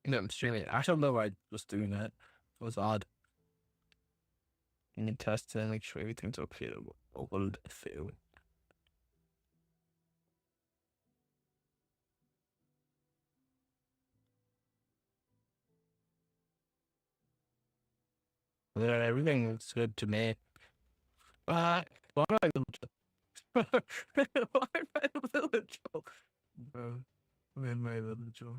No, I'm streaming. I don't know why I was doing that. It was odd. And you test it and make sure everything's okay. Old fail. Yeah, everything looks good to me. Why am I little Joe? Why am I little Joe? Bro, why am I little Joe?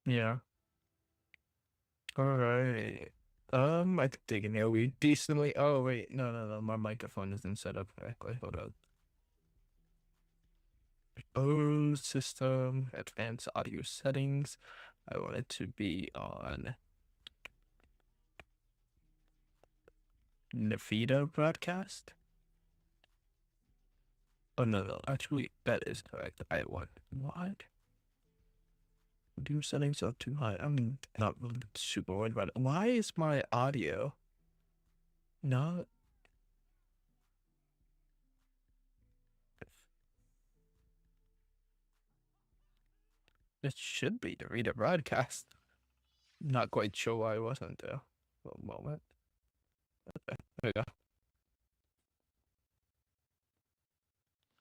Yeah. Alright. I think they can hear me decently. Oh wait, no, my microphone isn't set up correctly. Hold on. Oh, system, advanced audio settings. I want it to be on Nvidia broadcast. Oh no, actually that is correct. I want what? Do settings are too high. I'm not really super worried about it. Why is my audio not? It should be the reader broadcast. Not quite sure why it wasn't there for a moment. Okay, there we go.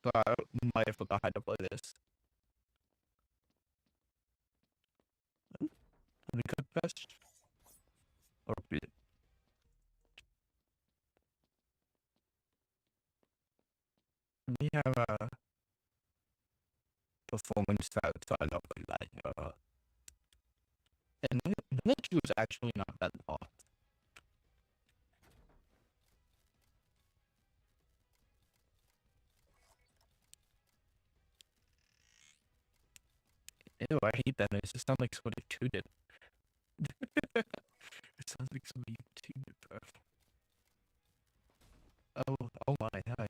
But I might have forgot how to play this. We could best or we have a performance that started up like that. And the queue is actually not that long. Ew, I hate that noise. It sounds like somebody tooted. It sounds like somebody tooted, bro. Oh my, hi.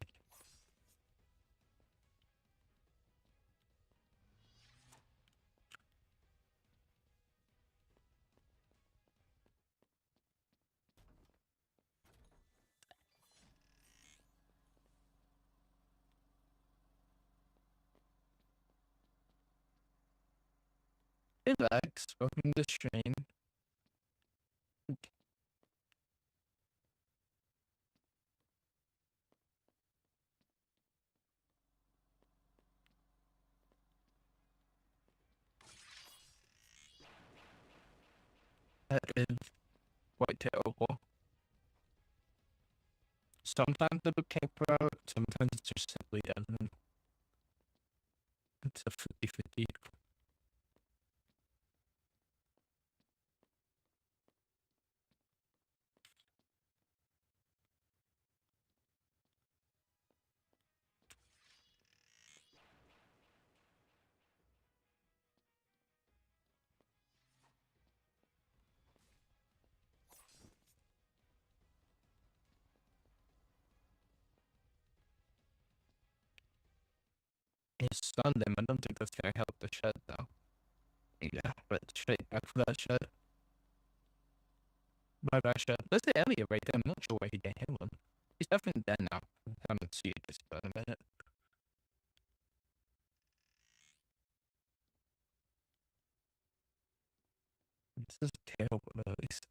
Hey Lex, welcome to the stream. That is quite terrible. Sometimes it'll camper out, sometimes it just simply doesn't. It's a 50-50. It's Sunday, I don't think that's gonna help the shed though. Yeah, but straight back for that shed. Bye bye shed. There's the Elliot right there. I'm not sure where he get him one. He's definitely dead now. I haven't seen this for a minute. This is terrible noise.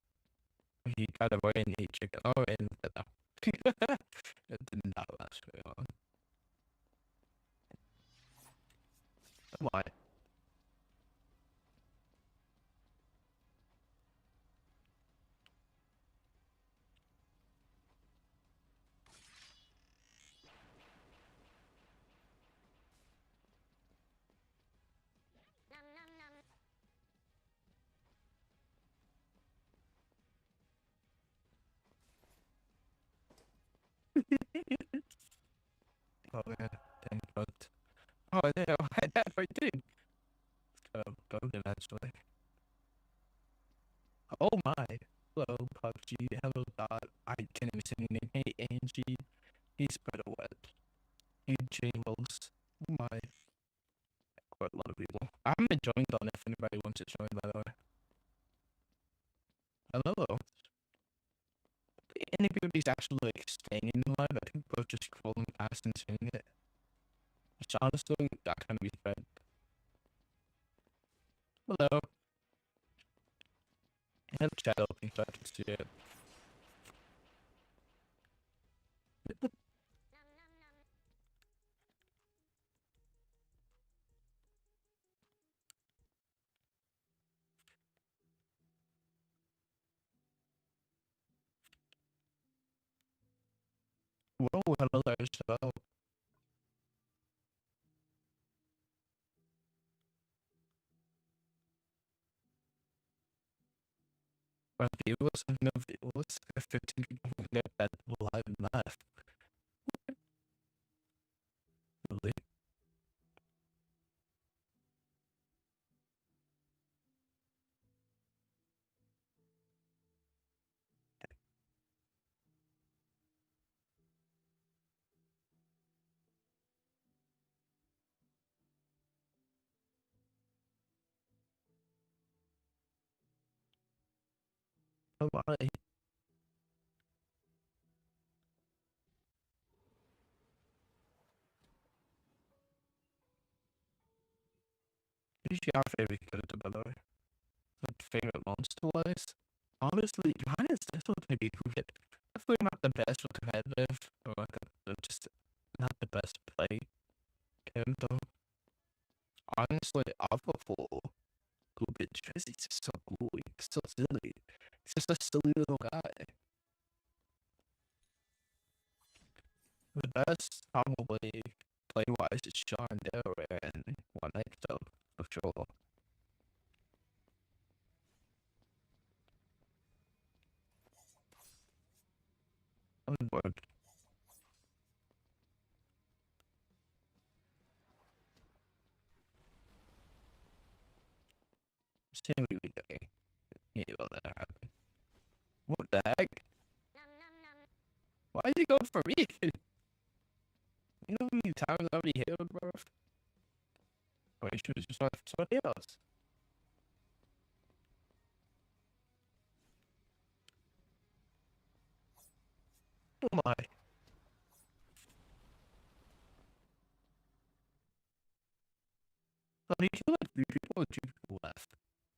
He got away and ate chicken. Oh, and it did not last very long. Why? Oh man, dang, but Oh, I know. I did. Both eventually. Oh my. Hello, PUBG. Hello, Dot. I can't even say your name. Hey, Angie. Hey, Spiderweb. Hey, Jables. Oh my. Quite a lot of people. I haven't joined on if anybody wants to join, by the way. Hello. Anybody's actually like staying in the live, I think both just scrolling past and seeing it. Which honestly, that kind of be fed. Hello. I have chat open so I can see it. Whoa, hello there, so. But viewers and no viewers, 15 people get that live and left. Really? Oh my. Who's your favorite character, by the way? Like, favorite monster wise? Honestly, mine is definitely maybe Hooket. Definitely not the best for competitive, or like just not the best play game though. Honestly, I'll go for Hooket because he's just so cool. He's so silly. He's just a silly little guy. The best probably play wise is Sean Dare and One Night though, for sure. On board. Same with me. Yeah, well, that happened. What the heck? Why is he going for me? You know how many times I already hit him, bro? Or you should have just left somebody else. Oh my. So he killed like three people or two people left.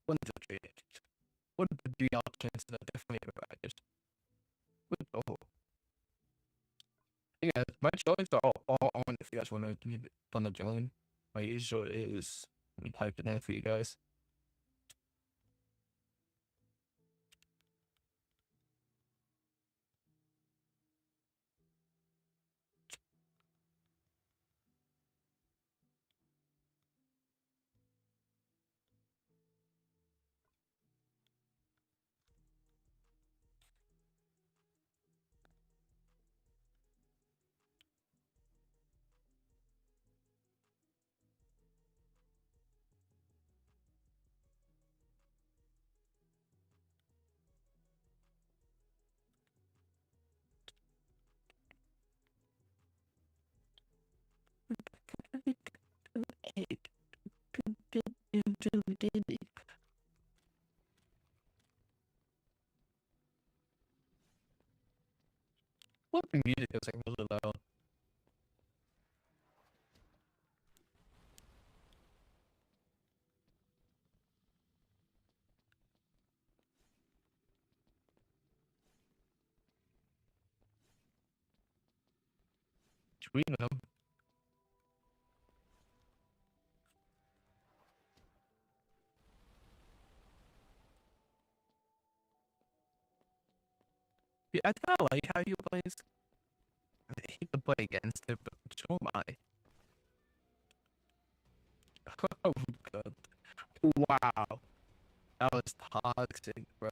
One of the three. One of the three options that definitely providers. Oh. Yeah, my choice are all on if you guys wanna join. My usual is I'm typing in for you guys. What the music is like really loud. Tweet them. Yeah, I kinda like how you plays. I hate to play against it, but so am I. Oh god. Wow. That was toxic, bro.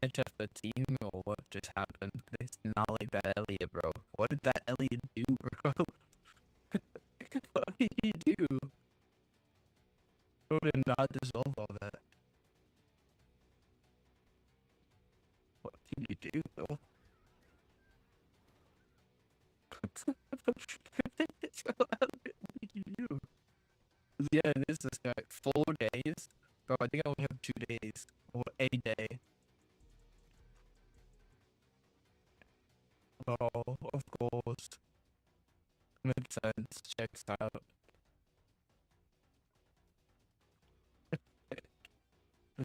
Change up the team or what just happened? It's not like that Elliot, bro. What did that Elliot do, bro? did you do? How did not dissolve all that? What did you do, though? What did you do? Yeah, this is like 4 days. Bro, I think I only have 2 days. Or a day. Oh, of course. Makes sense. Checks out.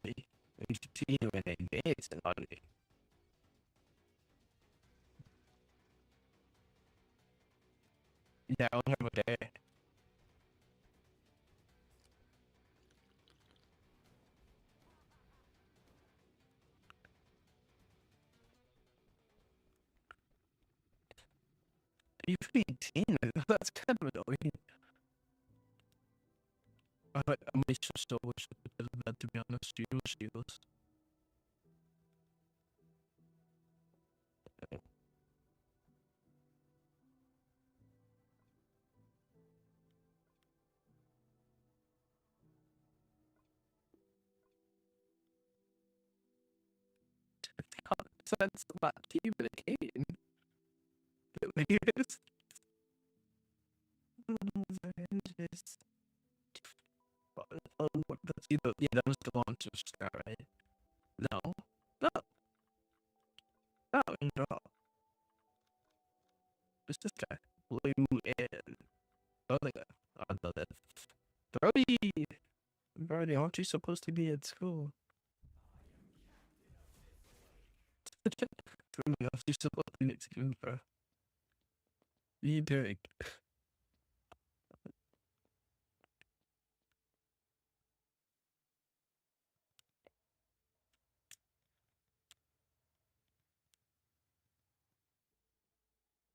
We continue in a days and only. Yeah, I only have a day. You're 18. That's kind of annoying. I might just so wish I did that, to be honest. Shields. That's about team medicating. It is. That's either, yeah, that was the launcher star, right? No. No. No, no. It's this guy. Blue and other guy. I know that. Brody! Brody, aren't you supposed to be at school? Brody, aren't you supposed to be at school, bro? What are you doing?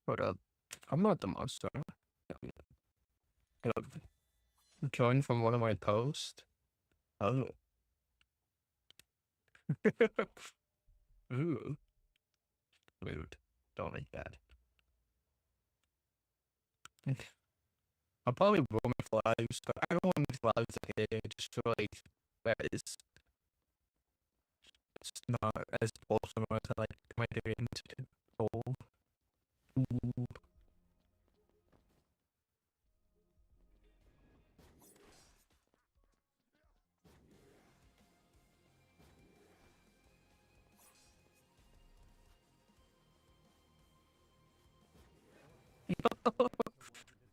Hold up. I'm not the monster. Join from one of my posts? Oh. Ooh. Rude. Don't like that. I'll probably roll my flags, but I don't want my flags here just for like that is it's not as wholesome as I like my doing to roll. Ooh.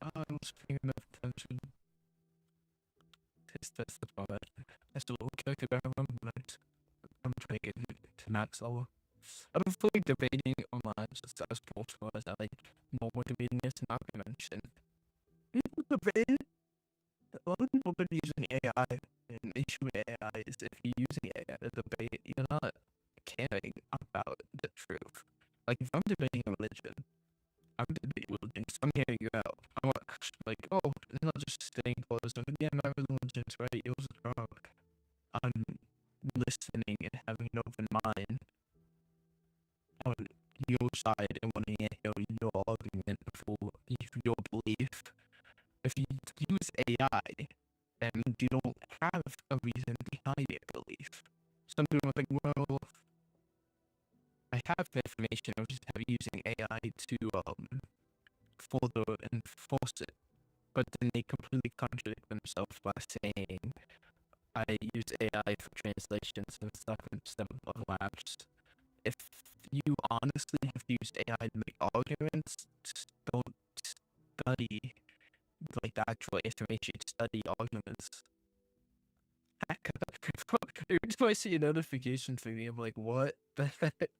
I was paying enough attention. That's the part. That's a little character but I'm trying to get to max level. I've been fully debating online just as possible as I like normal debating is not gonna mention. People debate. A lot of people been using AI, and the issue with AI is if you're using AI to debate, you're not caring about the truth. Like if I'm debating a religion, I'm debating religion because I'm hearing you out. I want like, oh, it's not just staying close. And yeah, my religion's right. It was wrong. I'm listening and having an open mind on your side and wanting to hear your argument for your belief. If you use AI and you don't have a reason behind your belief, some people are like, well, I have the information, I'm just using AI to further enforce it. But then they completely contradict themselves by saying, I use AI for translations and stuff instead of labs. If you honestly have used AI to make arguments, don't study like the actual information, study arguments. Every time I see a notification for me, I'm like, what the heck?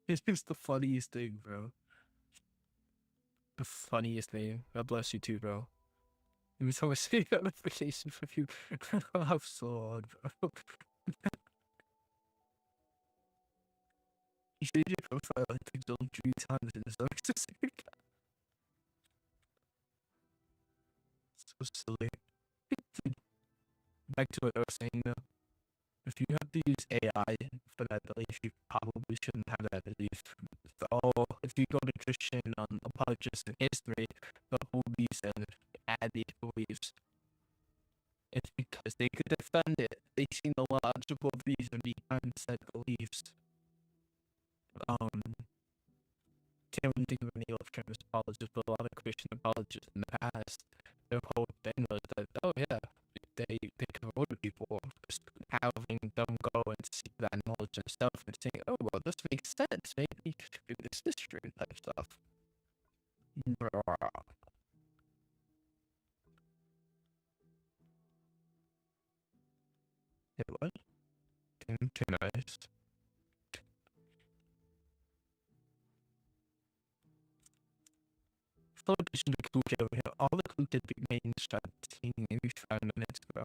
It is the funniest thing, bro. The funniest thing. God bless you too, bro. Every time I see a notification from you, I'm so hard, bro. You should your profile, I think, don't 3 times in the service. So silly. Back to what I was saying though. If you have to use AI for that belief, you probably shouldn't have that belief. So, if you go to Christian apologists in history, the whole reason had these beliefs, it's because they could defend it. They see the logical reason behind said beliefs. Can't really think of any electronic apologists, but a lot of Christian apologists in the past, their whole thing was that, oh yeah, they converted people, just having them go and seek that knowledge and stuff, and saying, oh well, this makes sense, maybe this is true type stuff. It was too nice. I thought this should be cool over here. All the cool kids began started singing maybe 5 minutes ago.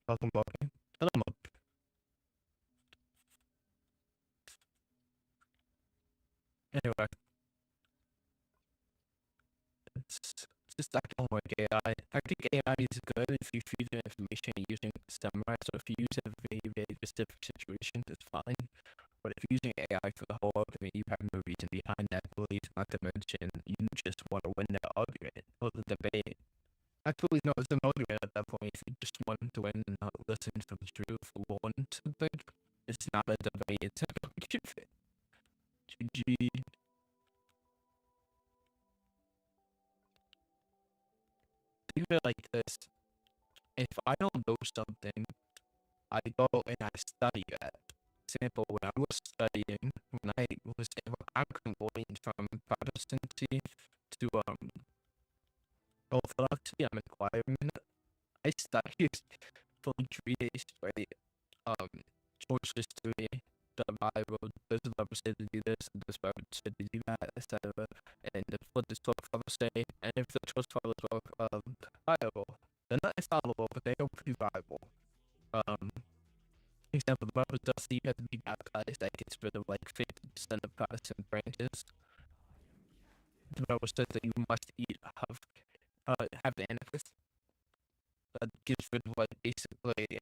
Welcome, welcome. Hello, Mom. Anyway, it's just I don't like AI. I think AI is good if you feed it information using STEMRI. So if you use it in very, very specific situations, it's fine. But if you're using AI for the whole argument, you have no reason behind that belief, not to mention you just want to win the argument or the debate. Actually, no, it's an argument at that point. If you just want to win and not listen to the truth or want something, it's not a debate, it's an argument. GG. Think of it like this. If I don't know something, I go and I study it. Example, when I was studying, I'm converting from Protestancy to Orthodoxy, I'm inquiring in it. I studied for 3 days straight. Church history, the Bible, this Bible said to do this, and this Bible said to do that, etc. And what this book father say, and if the church fathers book Bible, they're not infallible, but they are pretty Bible. Example, the Bible does say you have to be baptized, that gets rid of like 50% of Protestant branches. The Bible says that you must have the Antichrist. That gets rid of like basically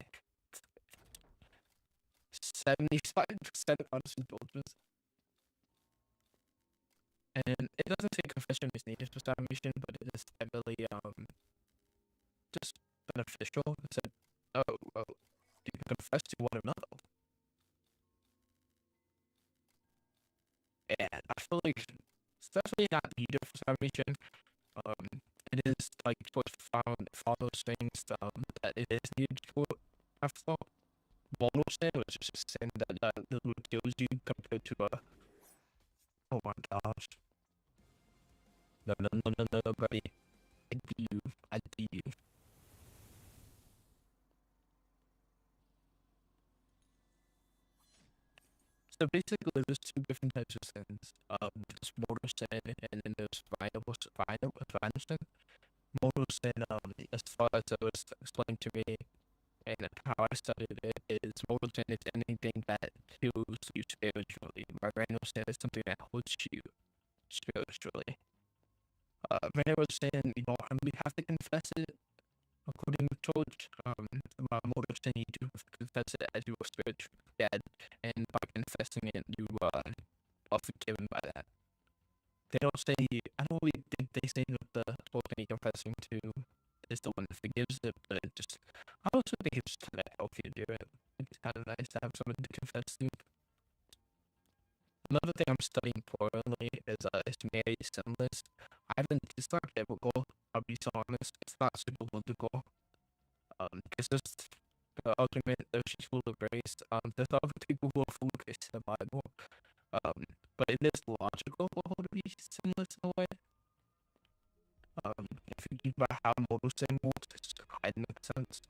75% of Protestant churches. And it doesn't say confession is needed for salvation, but it is heavily just beneficial. It said, oh, well, you can confess to one another. And I feel like it's definitely not needed for salvation. It is like what follows things that it is needed for. I thought mortal sin was just a sin that little kills you compared to a. Oh my gosh. No, no, no, no, no, buddy. I do you. I do you. So basically, there's two different types of sins. There's mortal sin, and then there's final sin. Mortal sin, as far as it was explained to me, and how I studied it, is mortal sin is anything that kills you spiritually. Venial sin is something that hurts you spiritually. Venial sin, you don't really have to confess it. According to church, mortal sin, you do confess it as you are spiritually dead, and by confessing it, you are forgiven by that. They don't say, I don't really think they say that the person you're confessing to is the one that forgives it, but I also think it's kind of healthy to do it. It's kind of nice to have someone to confess to. Another thing I'm studying currently is Mary Sinless. It's not difficult, I'll be so honest, it's not super difficult. It's just the argument that she's full of grace. There's other people who are full of grace in the Bible. But it is logical for her to be sinless in a way. If you think about how mortal sin works, it kind of makes sense.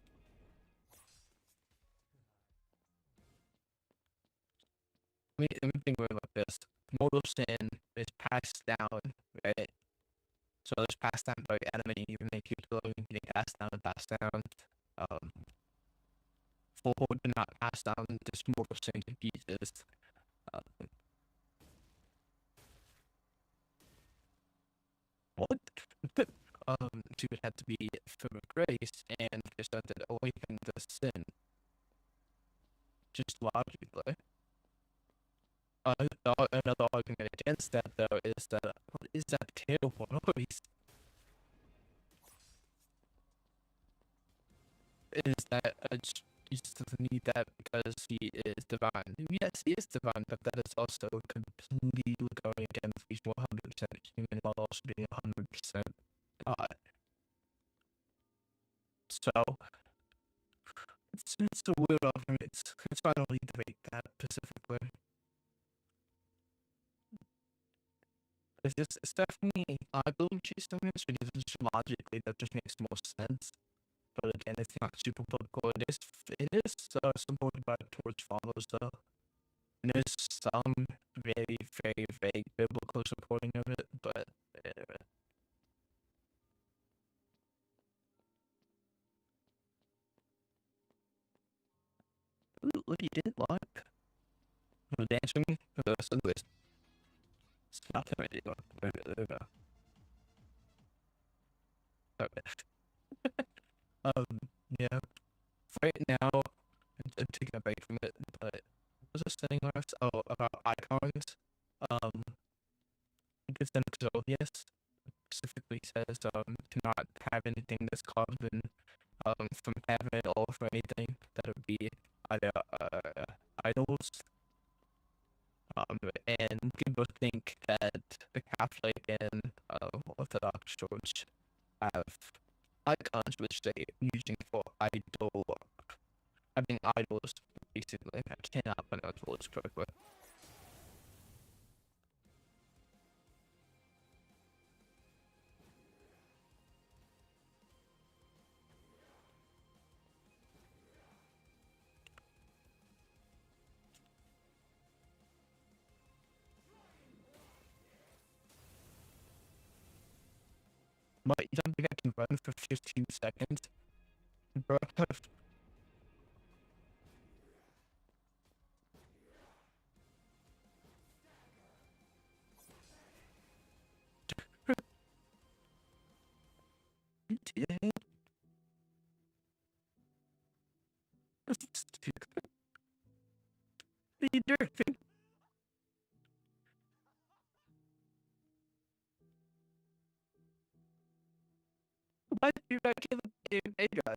Let me think about it like this. Mortal sin is passed down, right? So it's passed down by Adam and Eve, and they keep slowly getting passed down and passed down. For her to not pass down this mortal sin to Jesus, what? She would have to be full of grace and presented away from the sin. Just logically. Another argument against that, though, is that what is that terrible noise? Is that Jesus doesn't need that because he is divine. Yes, he is divine, but that is also completely going against he's 100% human while also being 100% God. So it's a weird argument. It's why I don't need to make that specifically. It's definitely I believe she's doing this because it's logically that just makes more sense. But again, it's not super biblical. It is supported by Torch follows though. And there's some very, very vague biblical supporting of it, but what you didn't like? Dancing? Anyways, it's not really like okay. Um, yeah. Right now, I'm taking a break from it, but what was I saying last? Oh, about icons. Um, because then Exodius specifically says to not have anything that's carved in from heaven or for anything that would be either idols. And people think that the Catholic and Orthodox Church have icons which they using for idol. I mean idols basically. I cannot pronounce words correctly. But you don't think I can run for 15 seconds? Bro, you doing? Why did you not kill the A guy?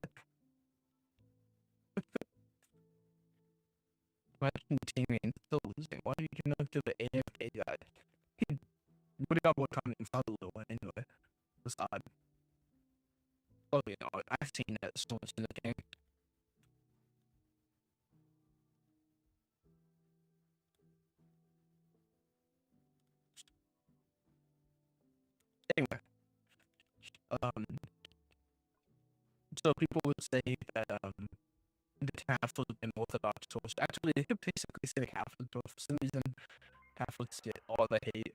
Imagine teaming still losing. Why did you not kill the AFK guy? He would have got what time in follow the one anyway. It's odd. Oh, you know, I've seen that so much in the game. Anyway, um, so people would say that the Catholic and Orthodox source actually they could basically say Catholic source for some reason Catholics get all the hate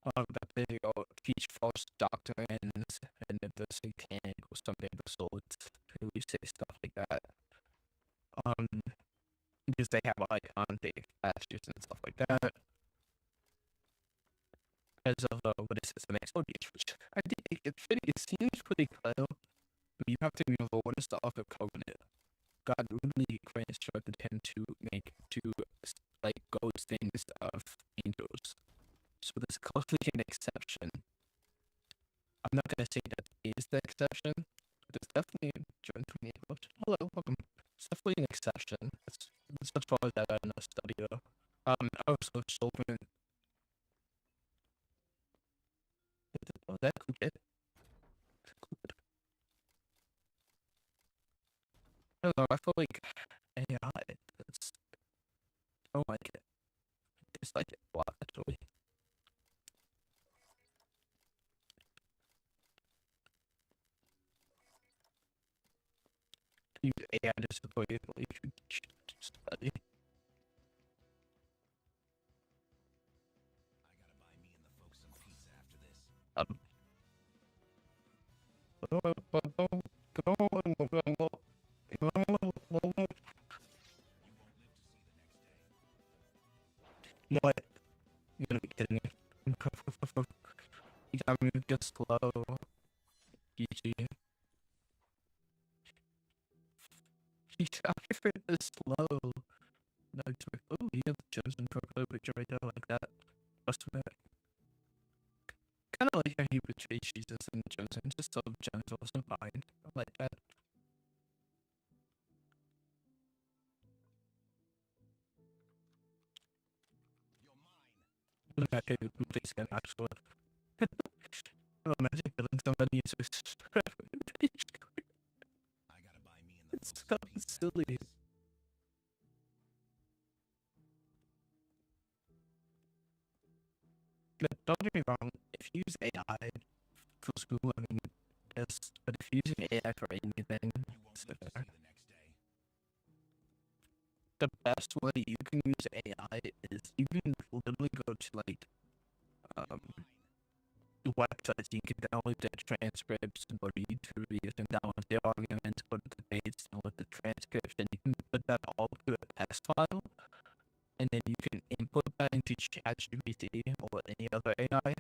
that they teach false doctrines and that they're satanic or something of the sort. They always say stuff like that. Um, because they have like unsafe pastures and stuff like that. As of what is this, the next audience, which I think it seems pretty clear, but you have to remember what is the Ark of Covenant. God really instructed him to make two like ghost things of angels. So there's clearly an exception. I'm not gonna say that is the exception, but there's definitely a John 28 quote. Hello, welcome. It's definitely an exception. It's as far as that I know study though. Also children. Oh, that could get. I don't know. I feel like AI. It's, I don't like it. I dislike it a lot actually. Use AI to support you. You should study. Um, what? You're gonna be kidding me. You got me just slow. GG. You got me slow. No, it's like, oh, you have chosen for picture right there like that. Just a bit. Kind of like how he portrays Jesus and Joseph, just so gentle and fine. I like that. Look at how complete skin actually. Oh, imagine killing somebody so it's so silly. Don't get me wrong, if you use AI for school, I mean, yes, but if you're using AI for anything, it's fair. The best way you can use AI is you can literally go to like um websites, you can download the transcripts, go to YouTube, you can download the arguments, go to the debates, download the transcripts, and you can put that all to a text file, and then you can input that into ChatGPT or any other AI,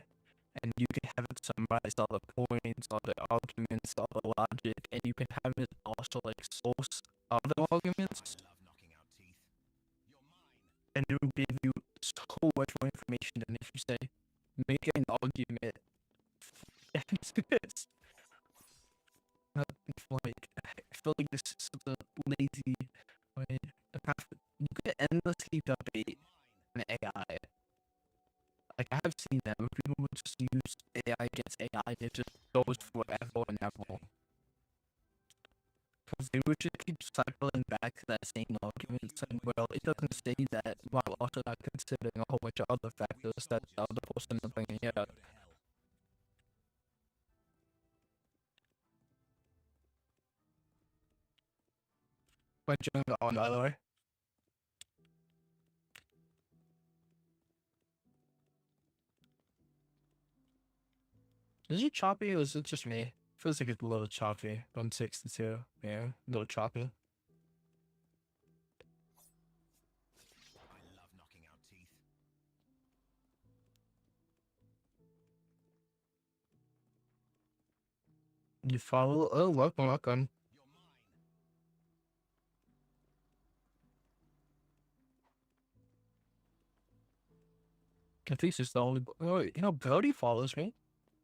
and you can have it summarize all the points, all the arguments, all the logic, and you can have it also like source other arguments, and it will give you so much more information than if you say, make an argument. It's like, I feel like this is such a lazy way to have, you could endlessly debate an AI. Like, I have seen that where people would just use AI against AI, and it just goes forever and ever. Because they would just keep cycling back to that same argument, saying, well, it doesn't say that, while also not considering a whole bunch of other factors that the other person is bringing out. But during the on, by the way. Is it choppy or is it just me? Feels like it's a little choppy. 162. Yeah, a little choppy. You follow? Oh, welcome, welcome. I think it's the only. Oh, you know, Brody follows me.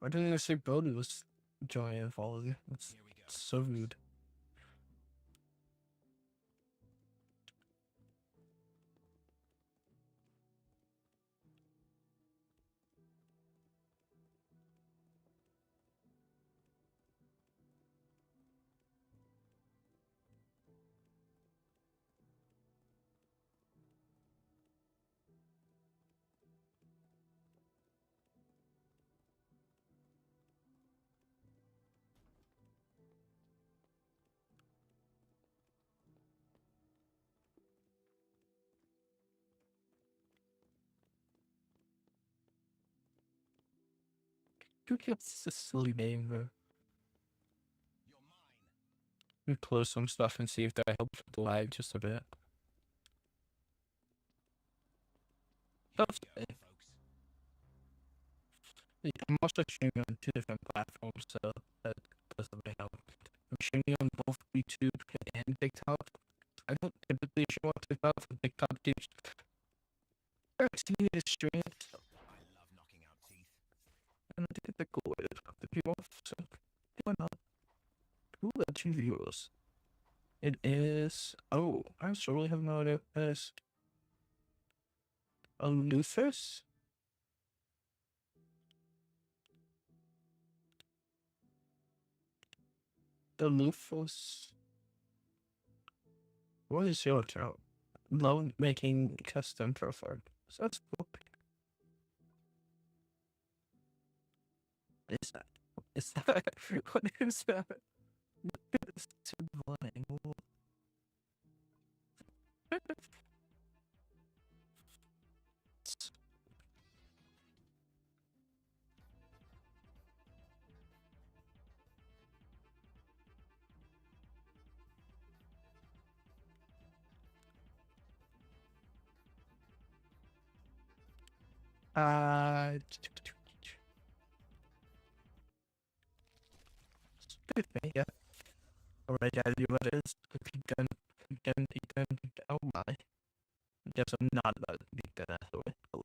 Why didn't I say Brody was joining and follow you? That's so rude. Dude, it's a silly name, bro. We close some stuff and see if that helps with the lag just a bit. That's okay. I'm also streaming on 2 different platforms, so that doesn't really help. I'm streaming on both YouTube and TikTok. I don't typically show on TikTok for TikTok keeps continue to stream it, and I think it's a cool way to talk to people, so why not? Who are 2 viewers? It is. Oh, I still really have no idea. It is a Luthus? The Luthus. What is your account? Loan making custom profile. So that's cool. Is that? Is that? What is that? It's too blind. Good thing, yeah. Already I do what it is. Beacon, oh my. Guess I'm not about to beat that way.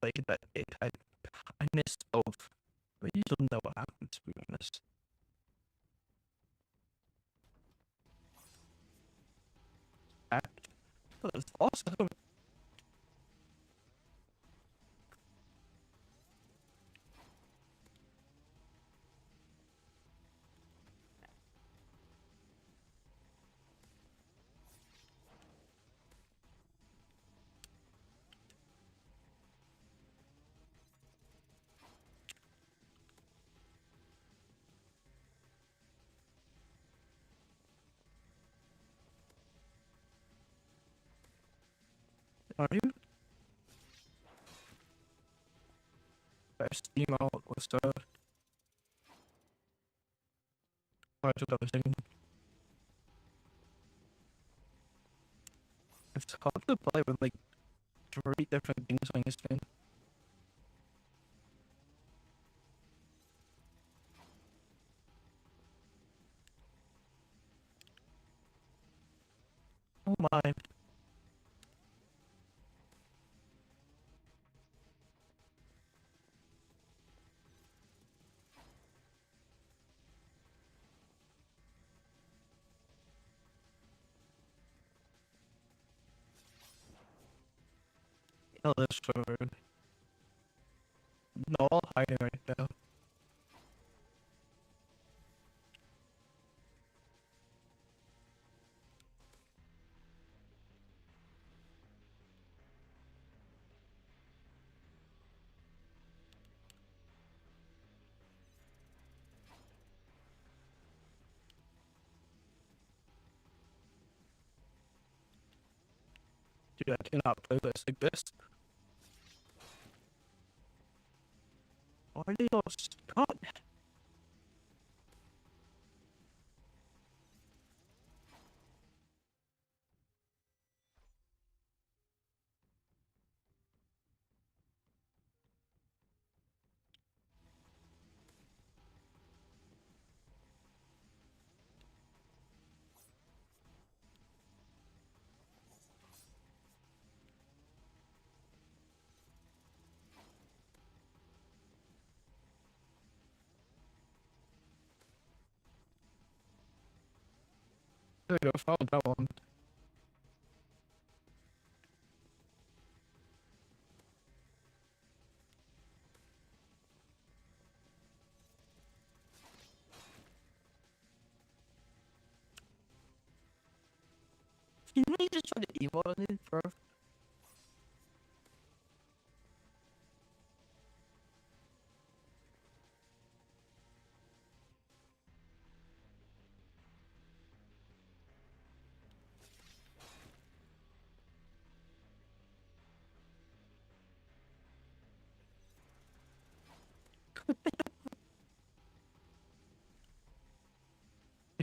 like that I missed both. But you don't know what happened, to be honest. Act. That's awesome. Are you? Best email was I took up a second. It's hard to play with like three different things on your screen. Oh my. Oh, that's so rude. No, I'll hide it right now. Dude, I cannot play this like this. Why are they all stuck? Dude, I found that one. You really just try to emote on it, bro?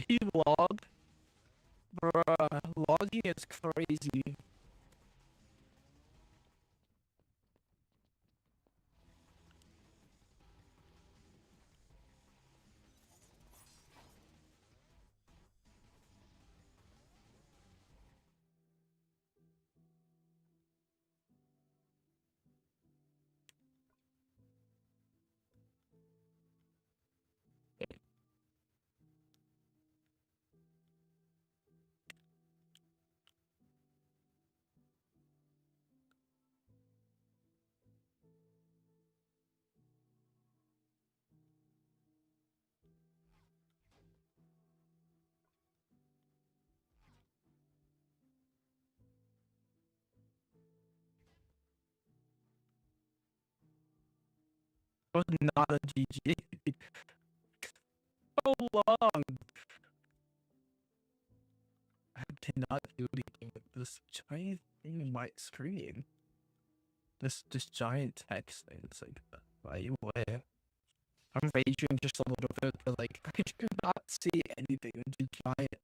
He logged? Bruh, logging is crazy. Was not a GG. So long. I did not do anything with this giant thing in my screen. This giant text thing. It's like, why you aware? I'm raging just a little bit, but like I could not see anything. It's a giant.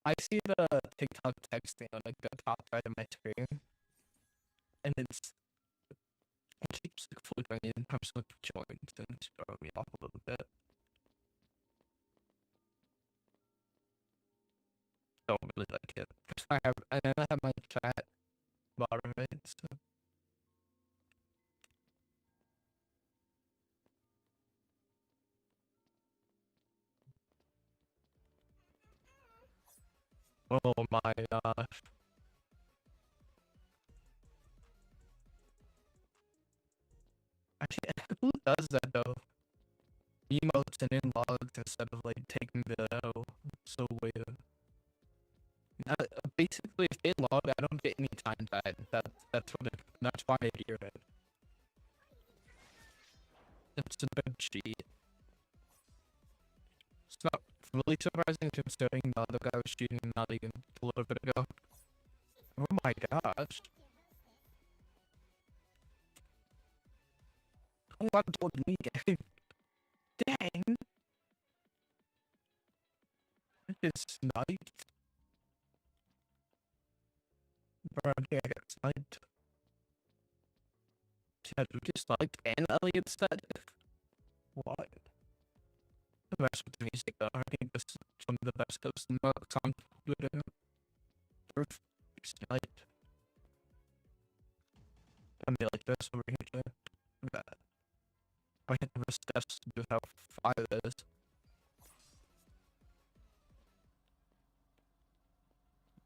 I see the TikTok text thing on like the top right of my screen, and it keeps like flickering in. I'm so joined and it's throwing me off a little bit. Don't really like it. And then I have my chat moderated, so Oh my gosh. Actually, who does that though? Emotes and in logs instead of like taking the L. So weird. Basically, if they log, I don't get any time died. That's why I hear it. It's a big cheat. It's not really surprising considering the other guy was shooting not even a little bit ago. Oh my gosh. Oh, I told me game. Dang. I just sniped. Bro, I got sniped. Yeah, we just sniped and Elliot said. What? The best with the music though. I think this is one of the best clips in the song. Perfect sniped. I mean like this over here. I had never steps to do how far it is.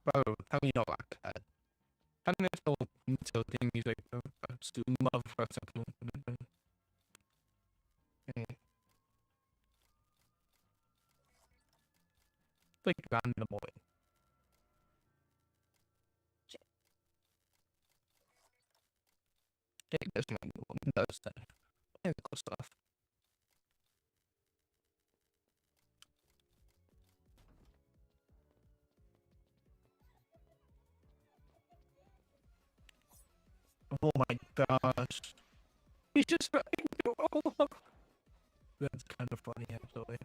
Bro, tell me you don't like that. I don't know if they'll thing music though. Just do love for a second. Okay. Like random boy. Yeah, there's my one does that. Yeah, cool stuff. Oh my gosh. He's just that's kind of funny actually.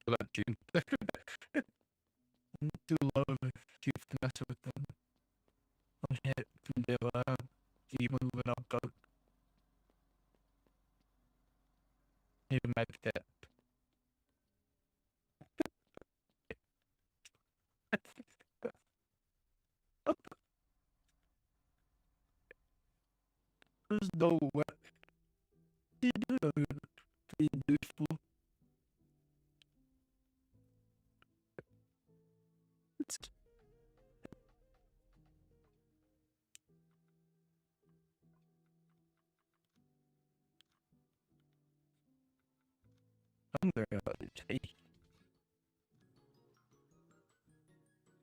That June. Too low to mess with them. Oh shit, they were keep moving up, go. Even make that. There's no way. Beautiful. I'm very take.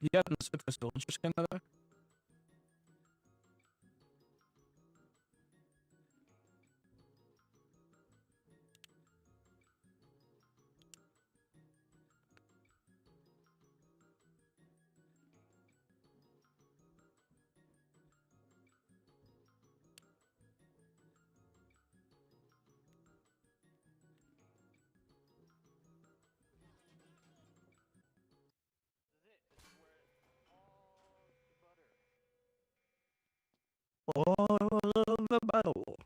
You got the super soldier skin there? Oh, the battle.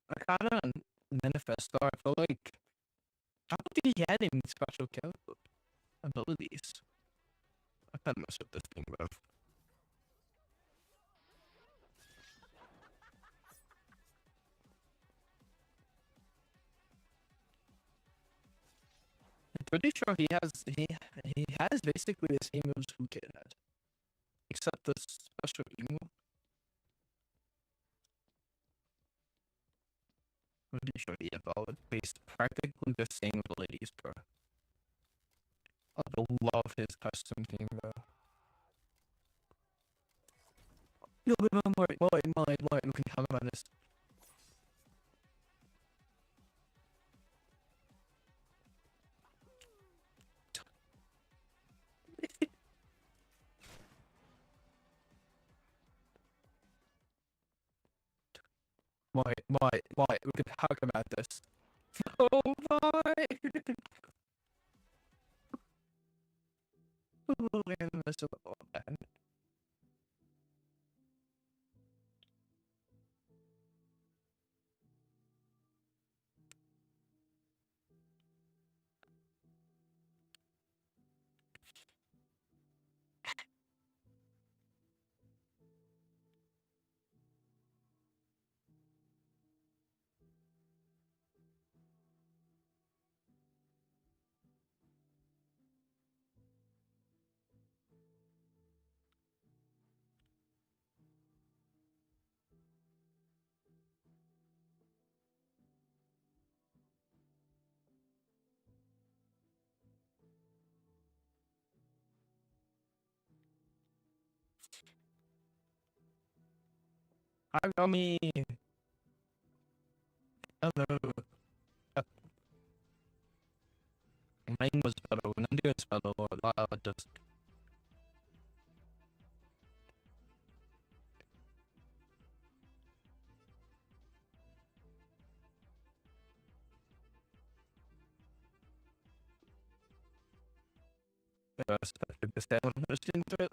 I kind of manifest, though. I feel like I don't think he had any special abilities. I kind of messed up this thing, bro. I'm pretty sure he has basically the same moves Wukid had, except the special emo. I'm pretty sure he evolved based practically the same abilities, bro. I love his custom thing, bro. Yo, wait, we can talk about this. We can talk about this. Oh my! Invisible man. Hi, Tommy. Hello. Uh, Mine was better. When I'm doing better, just stay on listening to it.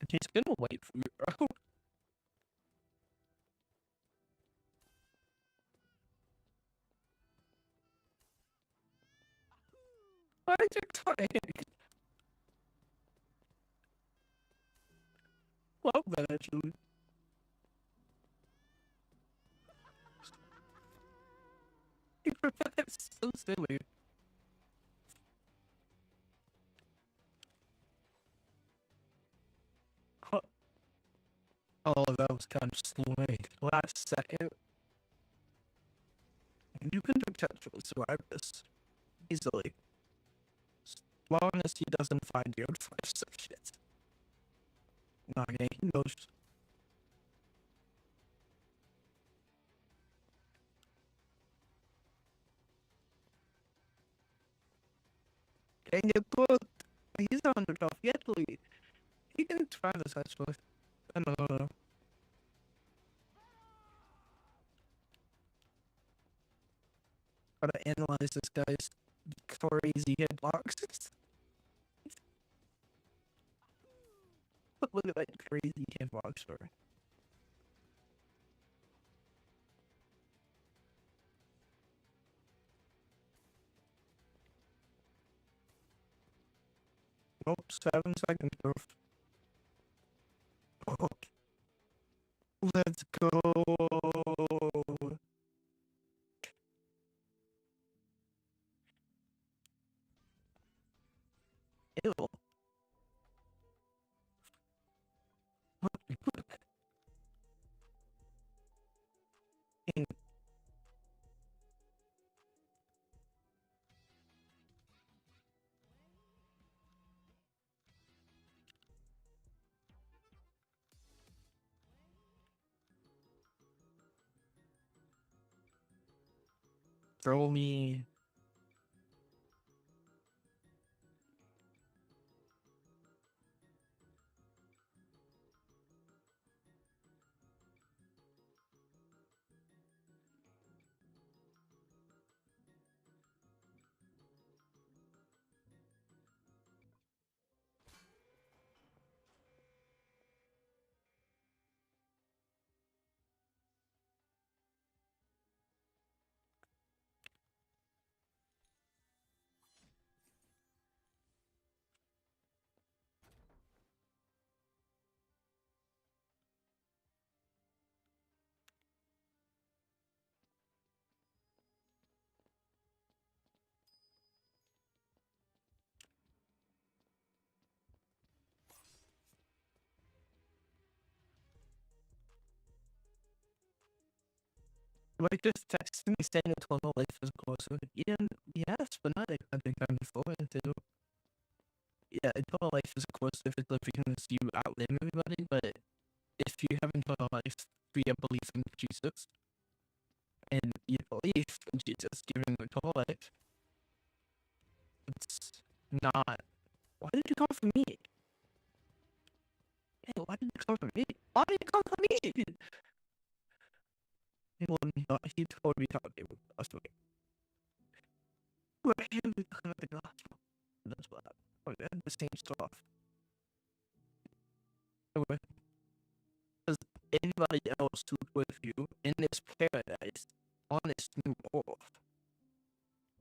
He's gonna wait for me, bro. Why is it trying? Well, then, actually. It's so silly. Huh. Oh, that was kind of slow. Last second. You can potentially survive this easily. As long as he doesn't find you and find some shit. Okay, he knows. Dang it, but he's on the top yet, Lee. He can try this actually. I don't know. Gotta analyze this guy's crazy hitboxes. Look at that crazy hitbox story. Nope, 7 seconds left. Oh, let's go. Ew. Throw me. Like, just texting me saying total life is closer. Yeah, yes, but not like I think I'm forward to. Yeah, total life is closer because you outlive everybody, but if you have in total life via belief in Jesus, and you believe in Jesus giving you total life, it's not. Why did you come for me? Hey, why did you come for me? Why did you come for me? He told me how they were last week. We're him because of the gospel. That's what we're the same stuff. Because anybody else who's with you in this paradise on this new earth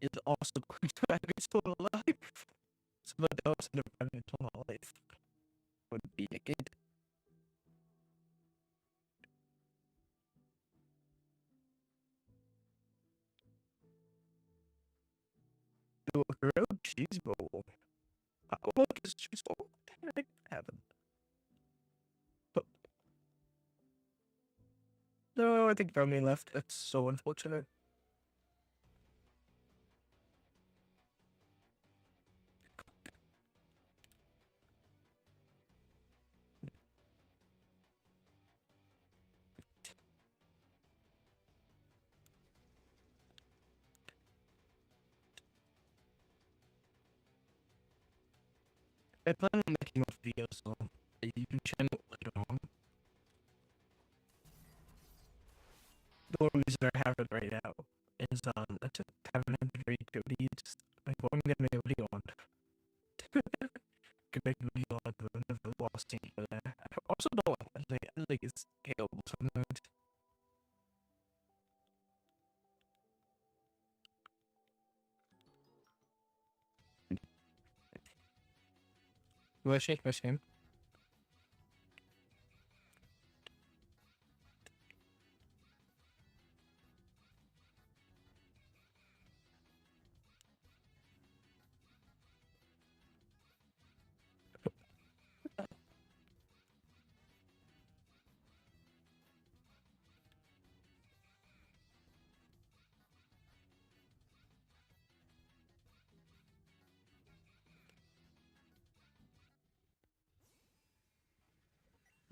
is also going to have eternal life. Somebody else in the eternal life would be a kid. Do a grilled cheese bowl. How long is cheese bowl? I haven't. But no, I think Romy left. That's so unfortunate. I plan on making a video, so you can channel it later on. The reason I have it right now is I just haven't had the creativity. Like what I'm gonna make a video on. Could make a video on the boss team, but I also don't like it's scalable sometimes. You wanna shake my shame?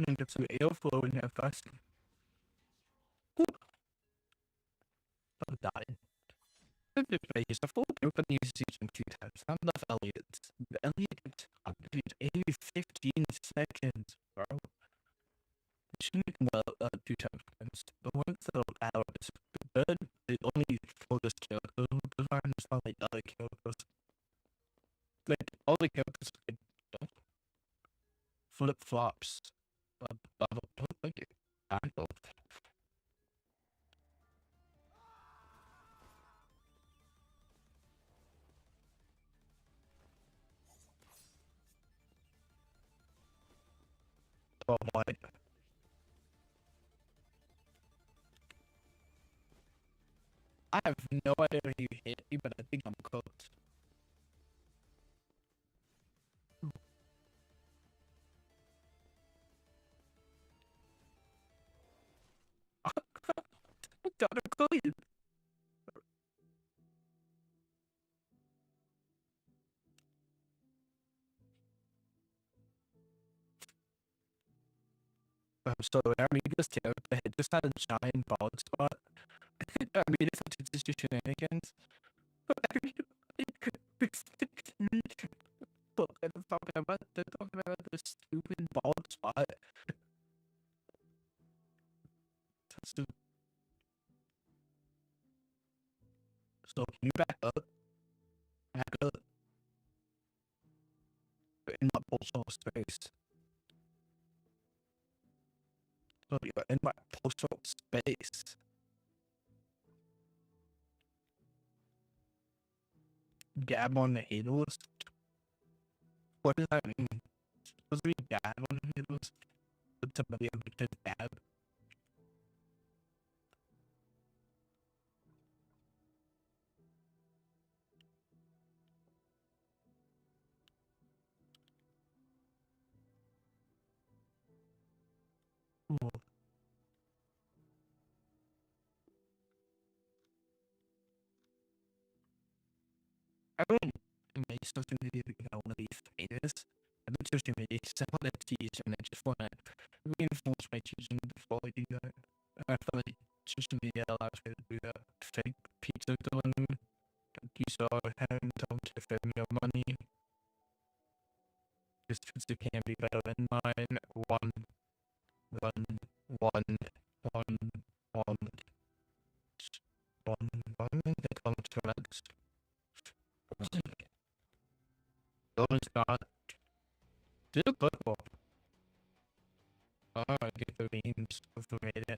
And get some airflow in there fast. I'm dying. It's a full group of new season 2 times. Not enough Elliot. Elliot, every 15 seconds, bro. It shouldn't come out 2 times. But once the hours, good, it only focus characters. Those aren't just not like other characters. Like, all the characters like, flip flops. Like, I don't know. Oh, my. I have no idea where you hit me, but I think I'm cooked. Dr. Clean. So, I mean, this character just had a giant bald spot. I mean, if it's just shenanigans, but I mean, it could fix it. But they're talking about the stupid bald spot. So, so can you back up in my postal space. So you're in my postal space. Gab on the heels. What does that mean? Supposed to be gab on the heels? To be able to dab. Everyone in my social media I want to be famous. I don't social media because I want to teach and I just want to reinforce my teaching before I do that. I feel like social media allows me to do that. Fake pizza delivery. You saw having to defend your money. This pizza can be better than mine. One, one, one, one, one, that comes to us. Those got do the good one. Oh, I get the memes of the Reddit.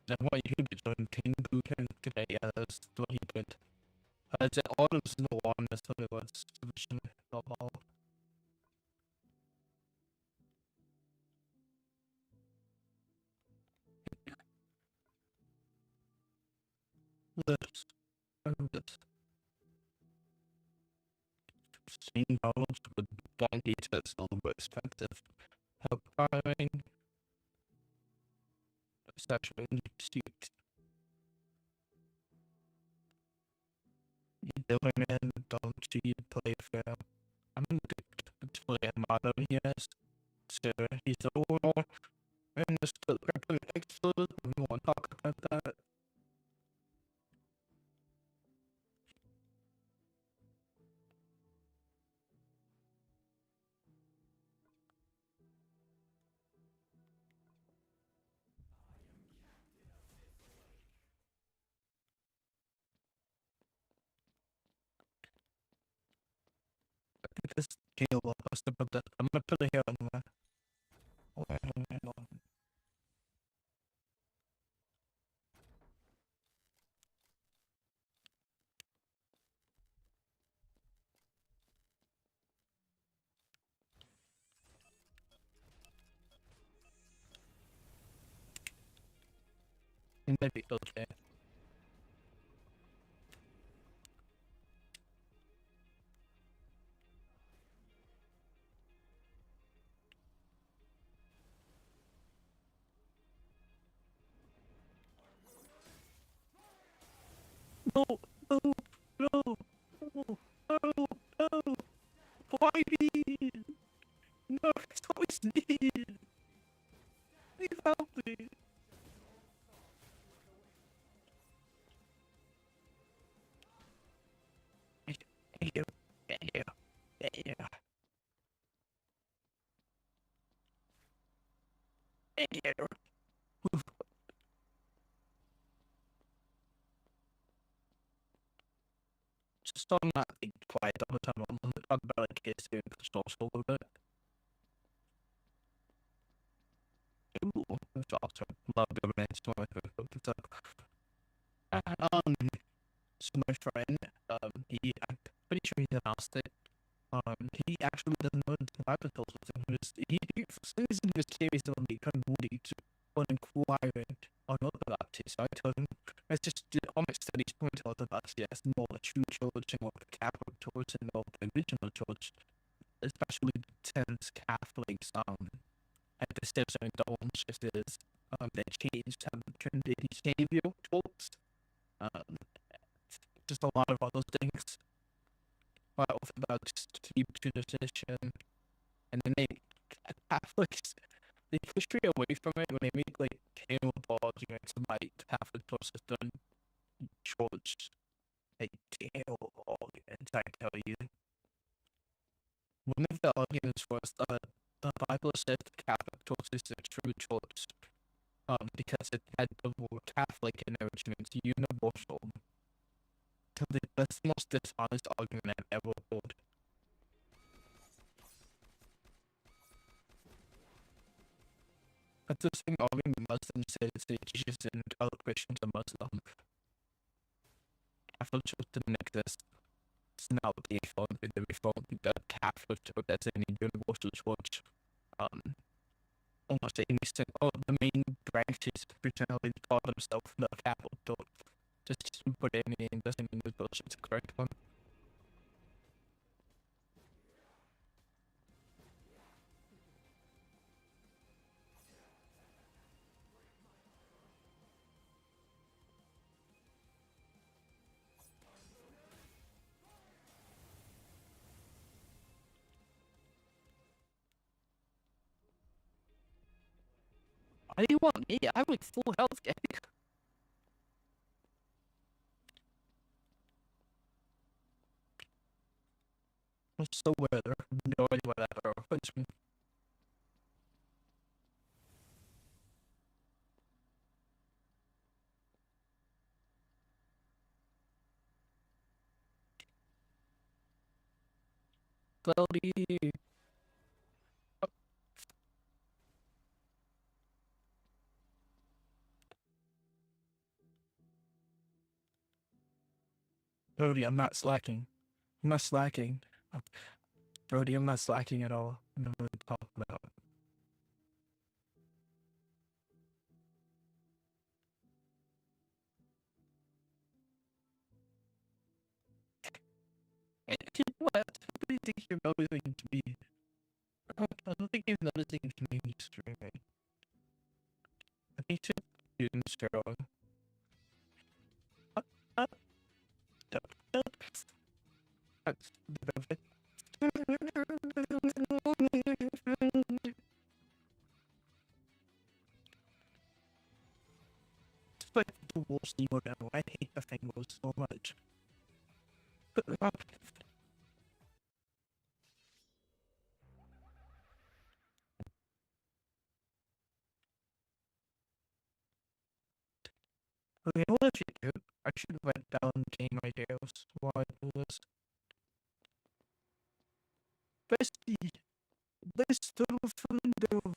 That's what you did on King Booken today, yeah, that's what he did. The autumn's no one, that's what it was. Solution of all. This, this. Seeing models with donkey test on the perspective. Help firing. Saturation suit. You doing it, don't you play fair. I'm good to play a model, yes. So he's all and the still weapon expert. We won't talk about that. I think this deal will post about that. I'm gonna put it here on the maybe okay. No, no, no, no, no, no. Why me? No, it's always me. Please help me. Thank you. Thank you. Thank you. Thank you. Just on that being quiet all the time. I'm gonna talk about like kids doing controls a little bit. Ooh, that's awesome. Love the romance to my favorite. So my friend, I'm pretty sure he announced it. He actually doesn't know the Bible tells us, and for some reason, he was curious about me, kind of moody to on inquiring on Orthodoxy. So I told him, let's just do all my studies point to Orthodoxy as more the true church and more the Catholic church and more the original church, especially since Catholics, at the steps and indulgences, they changed how the Trinity Savior works. Um, just a lot of other things. Orthodox keep to the tradition, and then Catholics they stray away from it when they make like terrible arguments about Catholic versus the church. Like terrible arguments, I tell you. One of the arguments was the Bible says the Catholic Church is the true church, because it had the word Catholic in there, which means universal. That's the most dishonest argument I've ever heard. That's the same argument Muslims say that Jesus and other Christians are Muslim. Catholic Church didn't exist. It's now the reformed in the reformed the Catholic Church as in universal church. Um, almost any all the main branches of Christianity call themselves the Catholic Church. Just put it in doesn't mean the bullshit's the correct one. Why do you want me? I'm like full health, gang. I'm so weird. I have no idea what that arrow puts me. Cloudy. Brody, I'm not slacking. I'm not slacking. Brody, I'm not slacking at all. I'm not really talking about. And what? What do you think you're noticing to be? I don't think you're noticing to me streaming. I think you're doing steroid. Uh, That's the benefit. It's like the worst emo ever. I hate the thing so much. Okay, what I should do? I should write down game ideas while I do this. Bestie, let's do thunder.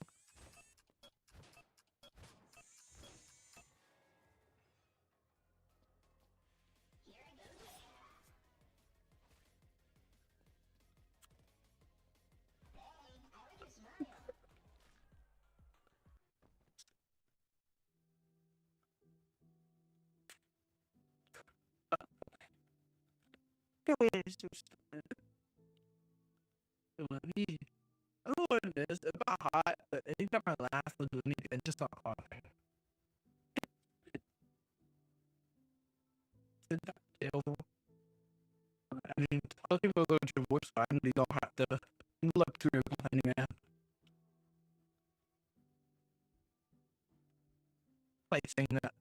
It's so stupid. Let me. I don't know what it is. It's not hot, but anytime I laugh or do anything, it's just not hot. It's not terrible. I mean, other people go to divorce fine. They don't have to look through complaining at. Like saying that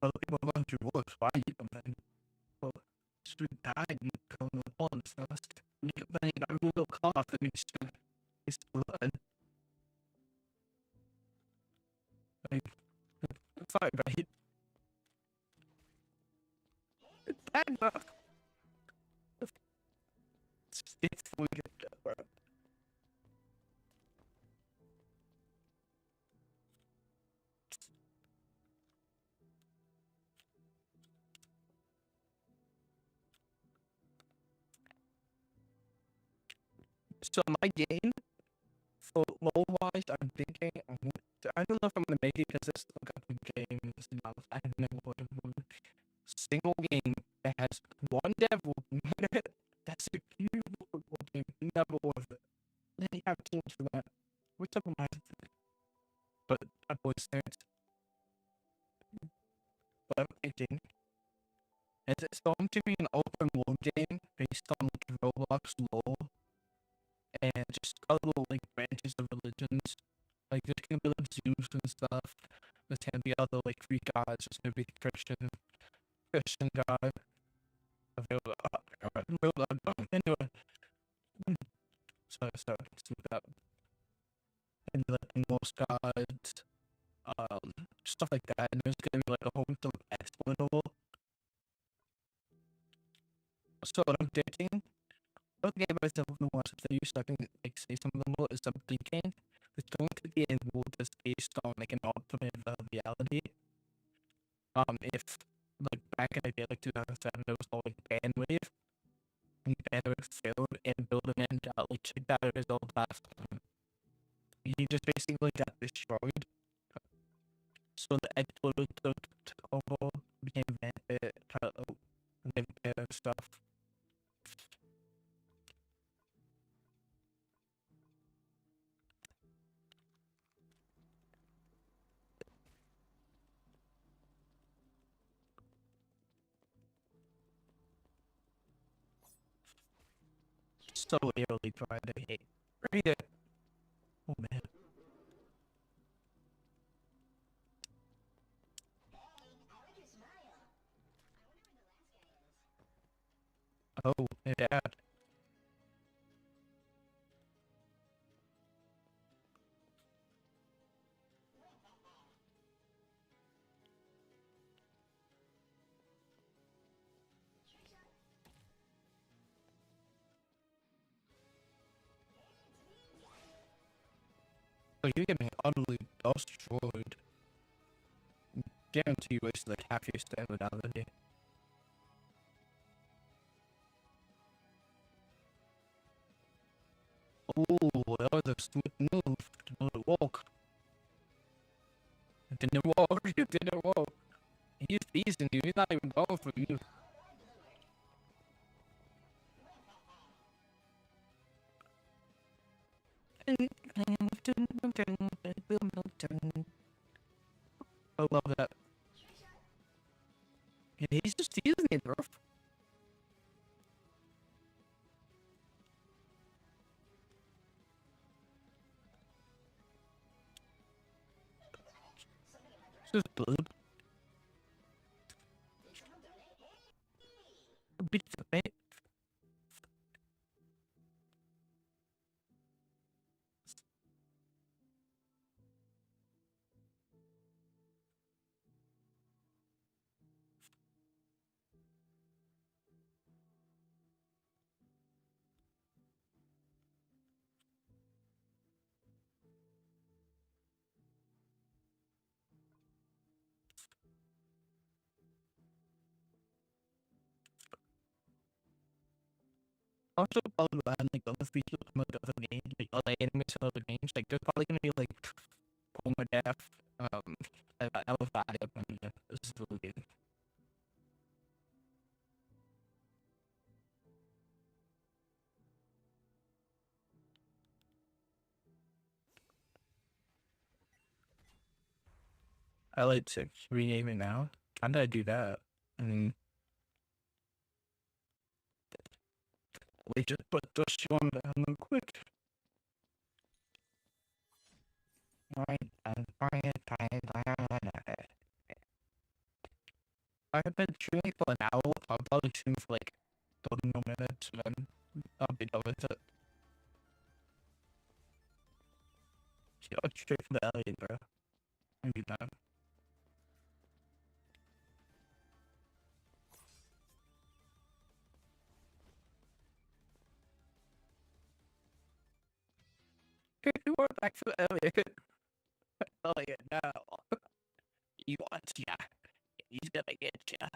other people go to divorce, why you complain? Well, she died and killed the one first. You complain about a little cough and it's blood. Like, sorry, right? It's bad enough. It's we get that, bro. So my game for low wise, I'm thinking I don't know if I'm gonna make it because this fucking game is not. I have never played one single game that has one devil. That's a beautiful game. Never worth it. They have too much for that. What's up with my but my voice stands. But I'm thinking, is it going to be an open world game based on like Roblox lore and just other like branches of religions? Like there's gonna be like Zeus and stuff. There's gonna be other like Greek gods. There's gonna be the Christian god. Anyway, so let's do that. And like most gods, stuff like that. And there's gonna be like a whole bunch of explanable. So what I'm thinking, okay, but some of the ones that you so I can like say some of them more is I'm thinking it's going to be a world that's based on like an alternate reality. If like back in the day, like 2007, there was all like bandwidth, and bandwidth failed, and building it got like checked out of his old platform. He just basically got destroyed. So the exploit took over, became bandit, and then better stuff. So eerily tried to hate. Read it. Oh man. dad. So you're getting utterly destroyed. Guarantee you wasted like half your stamina out of it. Oh, that was a smooth move. Didn't walk. It didn't walk. It didn't walk. He's teasing you. He's not even going for you. I love that. He's just teasing it, bro. Just blue. Beat the mate. Also, probably bad, like other features from like other games, like other animes and other games. Like there's probably gonna be like permadeath. I was bad at permadeath. This is really good. I like to rename it now. How did I do that? I mean, we just put this one down real quick. I've been streaming for an hour. I'll probably stream for like 30 more minutes, and then I'll be done with it. I'll straight from the alley, bro. I'll be done. We're back to Elliot. Elliot, no. You want ya. He's gonna get ya.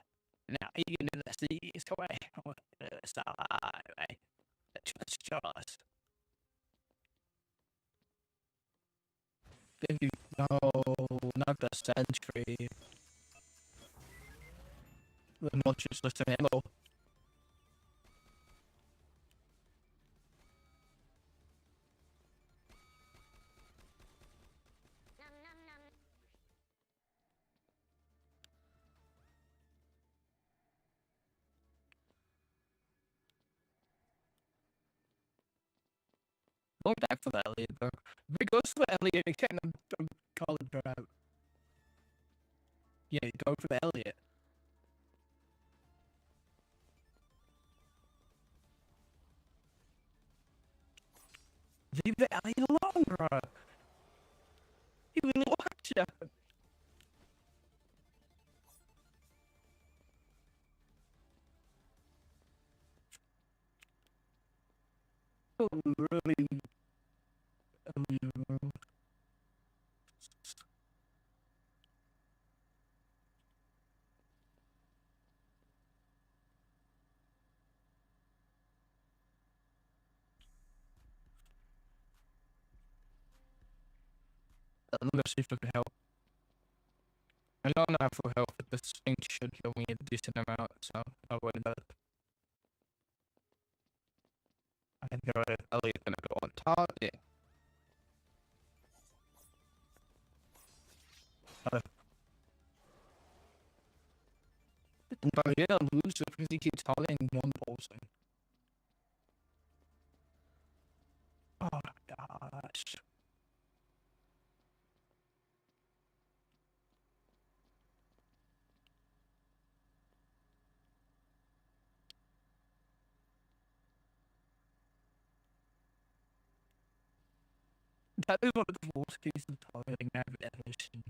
Now you can do this the east way. It's the highway. Just us. Thank you. No, not the century. The monsters listen hello. Going back for the Elliot, though. If it goes for Elliot again, I'm calling her out. Yeah, go for the Elliot. Leave the Elliot alone, bro. He will watch ya. Oh, really? I'm gonna see if I can help. I don't know for help, but this thing should heal me a decent amount, so I'll worry about it. I think Elliot's gonna go on top. Yeah. But you're gonna lose because he keeps calling one person. Oh my gosh. That is one of the worst cases of targeting I've ever seen.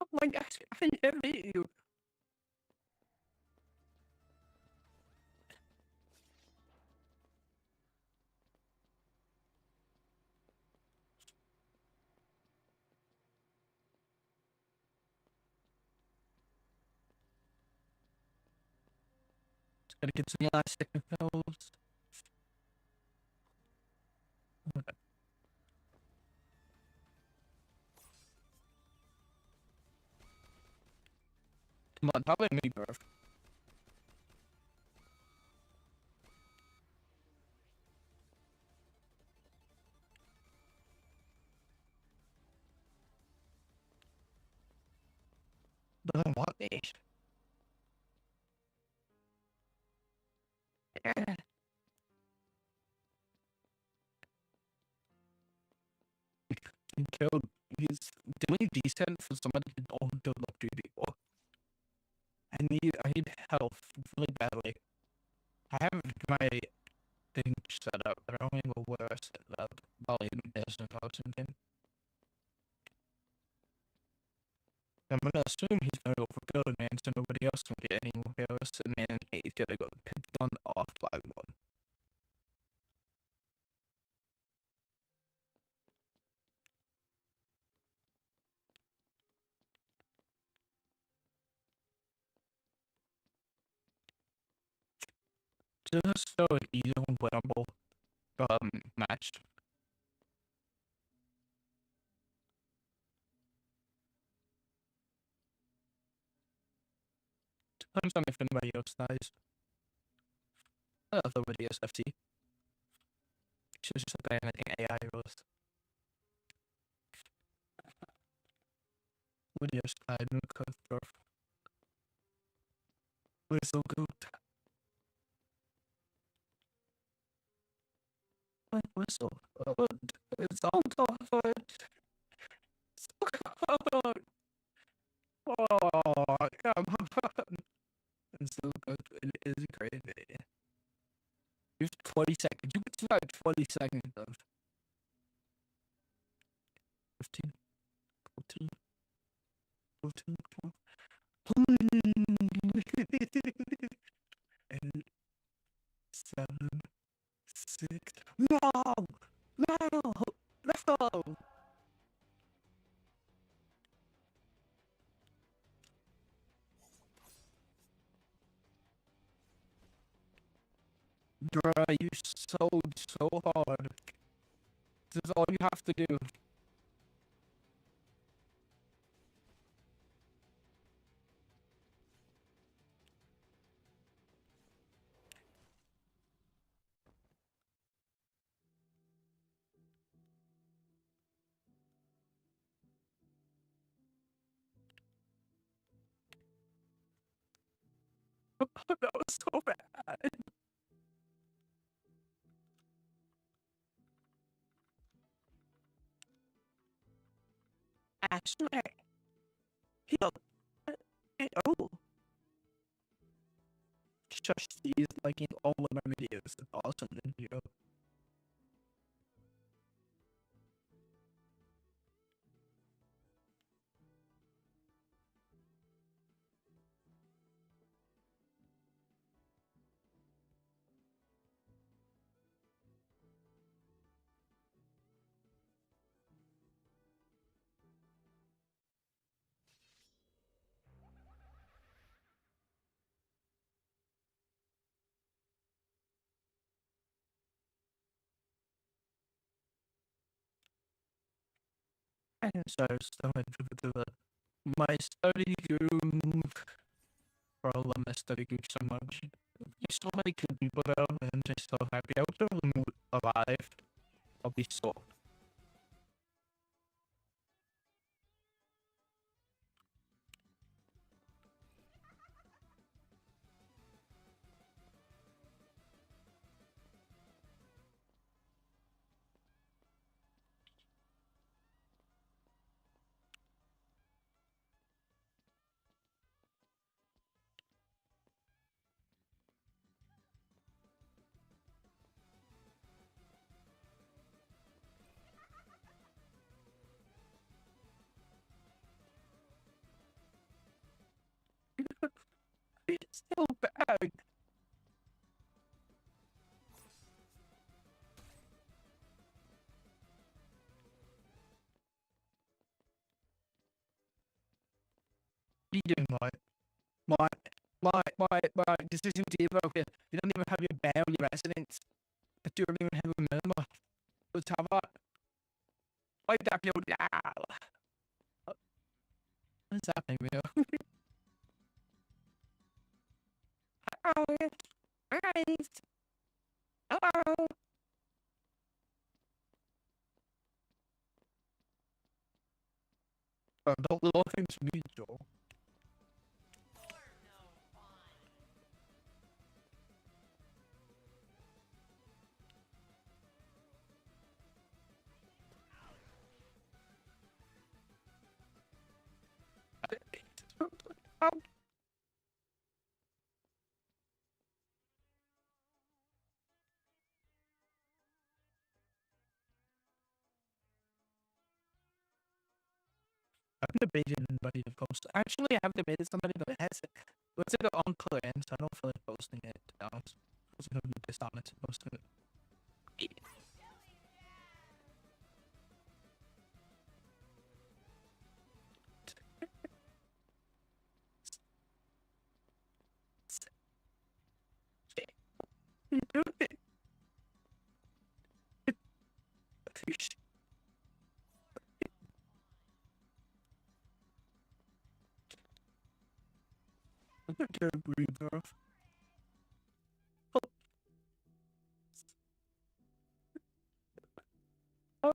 Oh my gosh, I never hit you. Just gotta get some last second pills. Come on, probably me, bro. Doesn't want me. Yeah. He killed. He's doing decent for somebody who don't do look two people. I need health really badly. I have my thing set up, but I don't even know where I set it up. Volume is in something. I'm gonna assume he's gonna go for good man, so nobody else can get any more kills, and then he's gonna go pick one off by one. Just so an easy and winnable match. Depends on if anybody else dies. I love the videos FT. She's just like anything AI rules. Videos died in the cutthroat. We're so good. My whistle. Oh, it's all good. It's all good. Oh, come on. It's so good. It is great. You have 20 seconds. You can survive 20 seconds of 15, 14, 14, 8, 7, 6. No! No! Let's go! Bruh, you sold so hard. This is all you have to do. That was so bad. I swear. Heal. Oh. Shush, he's liking all of my videos. That's awesome, you know. And so I to my study room. Bro, I miss study group so much. There's so many good people though, and I'm so happy. I was alive. I'll be so. It's so bad. What are you doing, Mike? My decision to give up. You don't even have your barely residence. But you don't even have a member. What's how about? Why that you now? What's happening, Rio? Oh, guys. Hello. Don't little things me, Joel. Um, I've debated anybody to post. Actually, I've debated somebody that has it. Let's say the uncle ends. I don't feel like posting it. I was gonna be dishonest to post it. I can't breathe, bro. Oh,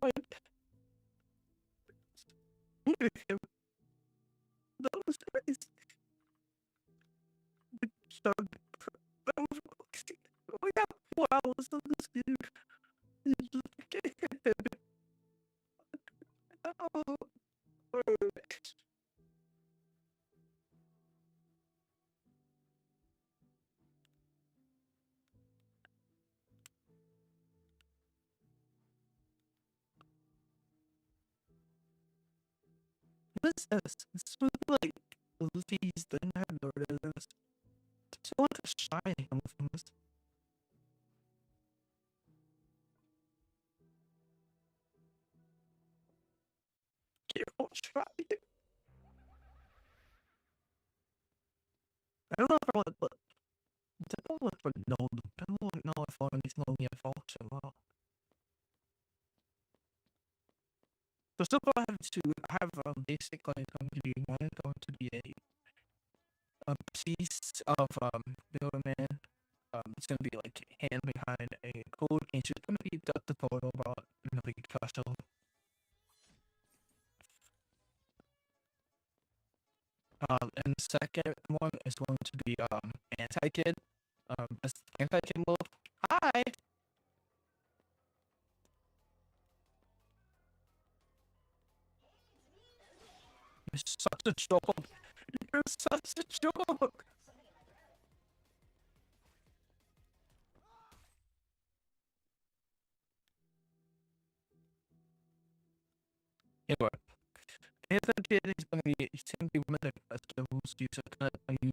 that was nice. So, that was oh yeah, wow, so this dude is just oh, what is this? This was like Luffy's thing I had noticed. It's so like a shiny from this. Careful, try. I don't know if I want, but I don't want for no. I don't want no if I need to know me a function. Well, so still I have to have basically going to be one going to be a piece of middleman. It's gonna be like hand behind a code, and it's just gonna be the photo about really custom. And the second one is going to be anti-kid. As anti-kid mode. Hi. You're such a joke. You're such a joke. Anyway, anti-kid is gonna be simply one of the rules you are you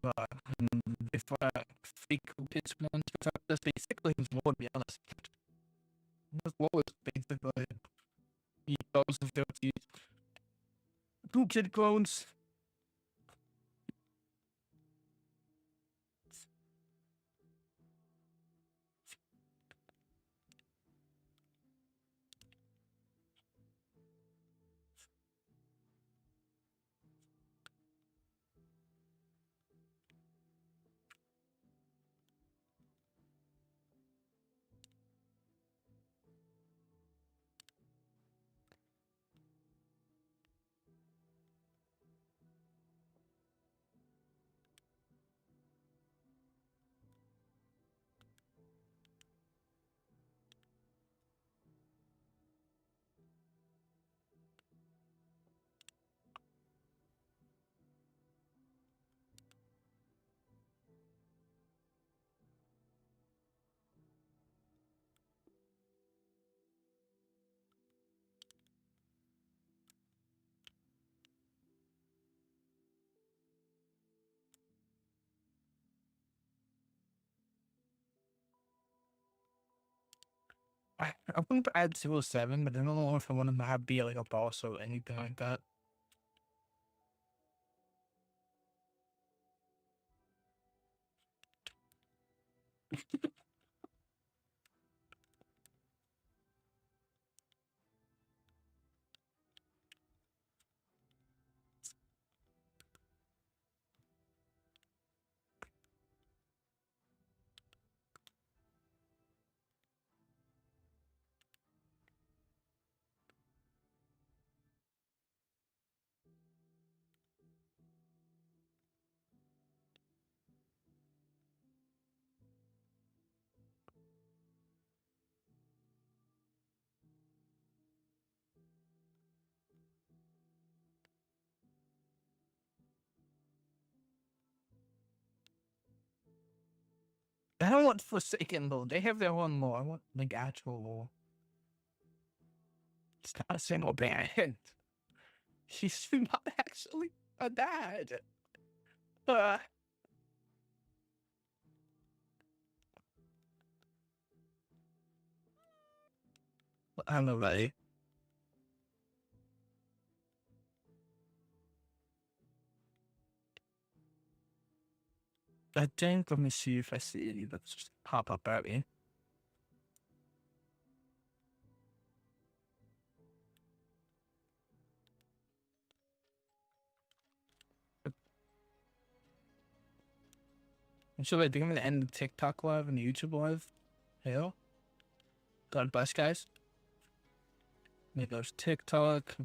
if fake kids ones. That's basically his role. To be honest, his role is basically he goes to 2 kid clones. I want to add 207, but I don't know if I want to have be like a boss or anything like that. I don't want Forsaken lore. They have their own lore. I want like actual lore. It's not a single band. She's not actually a dad. Uh, I don't know, buddy. I think, let me see if I see any that just pop up at me. And so I think I'm gonna end the TikTok live and the YouTube live. Hell. God bless, guys. Maybe there's TikTok.